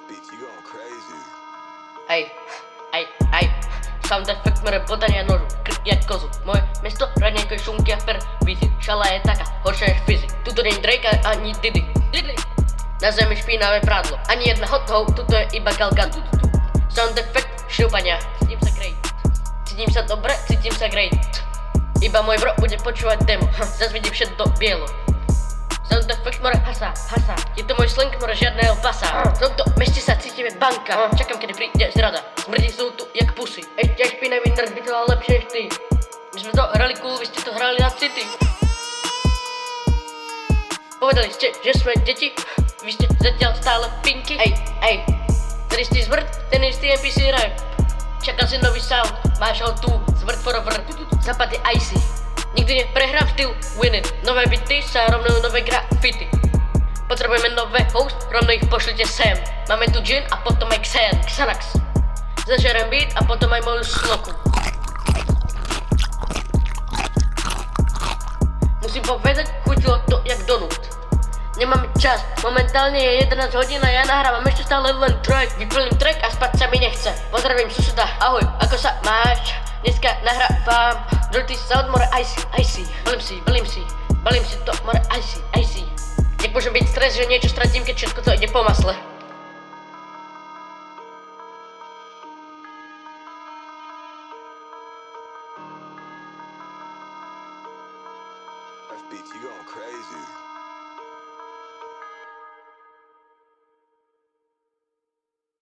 Bitch, you going crazy. Aj, sound effect mere podania nožu, krk jak kozu. Moje mesto ranejko je šunky a pervízy, šala je taká, horšia než fyzik. Tuto není Drake ani Diddy. Na zemi špinavé prádlo, ani jedna hot hoe, tuto je iba Galgan. Sound effect šňupania, cítim sa dobre, cítim sa great. Iba môj bro bude počúvať demo, zas vidí všetko bielo. Sound effect more hasa, je to môj slang more žiadneho pasa. V tomto meste sa cítim jak banka, čakám kedy príde zrada. Smrdí sú tu jak pusy, ešte aj špinavý nerd by to mal lepšie než ty. My sme to hrali cool, vy ste to hrali na city. Povedali ste, že sme deti, vy ste zatiaľ stále pinky. Ten istý zvrd, ten istý NPC rap. Čakal si nový sound, máš ho tu, zvrd forever. Západ je icy, nikdy neprehrám štýl winning. Nové bity sa rovnajú nové grafity. Potrebujeme nové host, rovno ich pošlite sem. Máme tu gin a potom aj Xanax. Zažerem beat a potom aj moju sloku. Musím povedať, chutilo to jak donut. Nemáme čas, momentálne je 11 hodín a ja nahrávam ešte stále len track. Vyplním track a spať sa mi nechce. Pozdravím suseda, ahoj, ako sa máš? Dneska nahrávam Dirty Sound more icy. Balím si to more icy. Nech môže byť stres, že niečo stratím, keď všetko to ide po masle. Bitch, you going crazy.